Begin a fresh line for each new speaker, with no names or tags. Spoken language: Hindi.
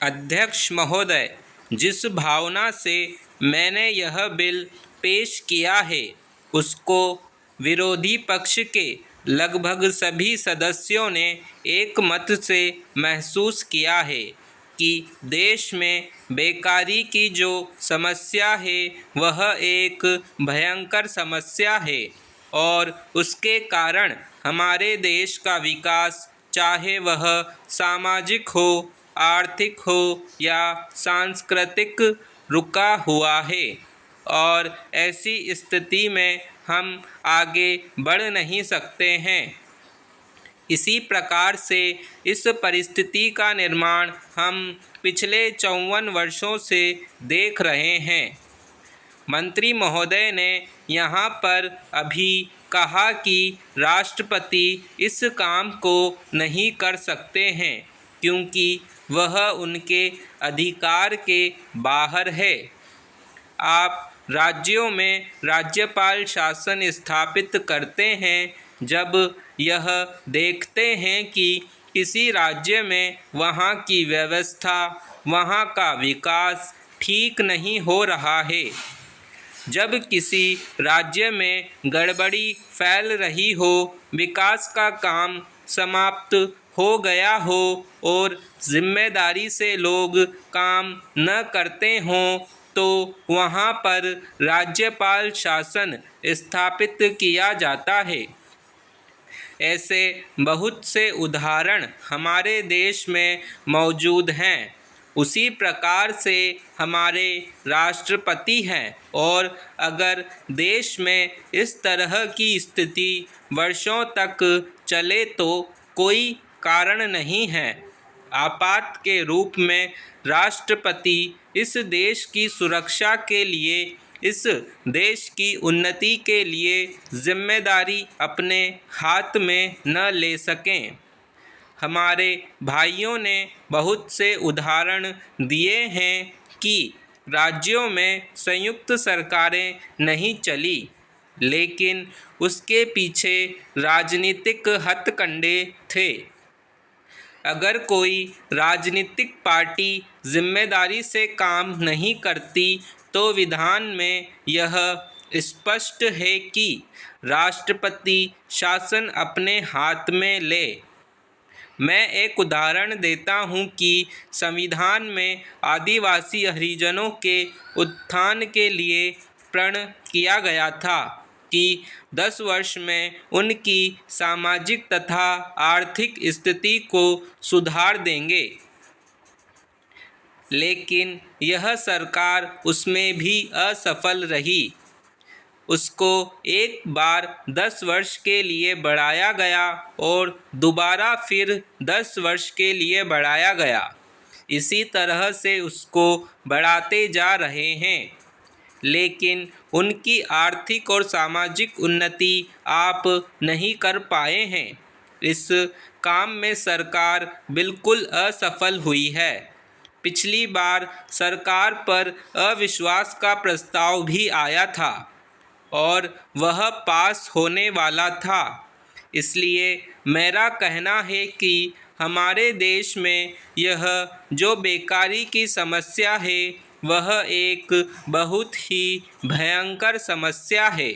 अध्यक्ष महोदय, जिस भावना से मैंने यह बिल पेश किया है उसको विरोधी पक्ष के लगभग सभी सदस्यों ने एक मत से महसूस किया है कि देश में बेकारी की जो समस्या है वह एक भयंकर समस्या है और उसके कारण हमारे देश का विकास, चाहे वह सामाजिक हो, आर्थिक हो या सांस्कृतिक, रुका हुआ है और ऐसी स्थिति में हम आगे बढ़ नहीं सकते हैं। इसी प्रकार से इस परिस्थिति का निर्माण हम पिछले 54 वर्षों से देख रहे हैं। मंत्री महोदय ने यहाँ पर अभी कहा कि राष्ट्रपति इस काम को नहीं कर सकते हैं क्योंकि वह उनके अधिकार के बाहर है। आप राज्यों में राज्यपाल शासन स्थापित करते हैं जब यह देखते हैं कि किसी राज्य में वहाँ की व्यवस्था, वहाँ का विकास ठीक नहीं हो रहा है। जब किसी राज्य में गड़बड़ी फैल रही हो, विकास का काम समाप्त हो गया हो और जिम्मेदारी से लोग काम न करते हों तो वहाँ पर राज्यपाल शासन स्थापित किया जाता है। ऐसे बहुत से उदाहरण हमारे देश में मौजूद हैं। उसी प्रकार से हमारे राष्ट्रपति हैं और अगर देश में इस तरह की स्थिति वर्षों तक चले तो कोई कारण नहीं है। आपात के रूप में राष्ट्रपति इस देश की सुरक्षा के लिए, इस देश की उन्नति के लिए जिम्मेदारी अपने हाथ में न ले सकें। हमारे भाइयों ने बहुत से उदाहरण दिए हैं कि राज्यों में संयुक्त सरकारें नहीं चली, लेकिन उसके पीछे राजनीतिक हथकंडे थे। अगर कोई राजनीतिक पार्टी जिम्मेदारी से काम नहीं करती तो विधान में यह स्पष्ट है कि राष्ट्रपति शासन अपने हाथ में ले। मैं एक उदाहरण देता हूँ कि संविधान में आदिवासी हरिजनों के उत्थान के लिए प्रण किया गया था कि 10 वर्ष में उनकी सामाजिक तथा आर्थिक स्थिति को सुधार देंगे, लेकिन यह सरकार उसमें भी असफल रही। उसको एक बार 10 वर्ष के लिए बढ़ाया गया और दोबारा फिर 10 वर्ष के लिए बढ़ाया गया। इसी तरह से उसको बढ़ाते जा रहे हैं, लेकिन उनकी आर्थिक और सामाजिक उन्नति आप नहीं कर पाए हैं। इस काम में सरकार बिल्कुल असफल हुई है। पिछली बार सरकार पर अविश्वास का प्रस्ताव भी आया था और वह पास होने वाला था। इसलिए मेरा कहना है कि हमारे देश में यह जो बेकारी की समस्या है वह एक बहुत ही भयंकर समस्या है।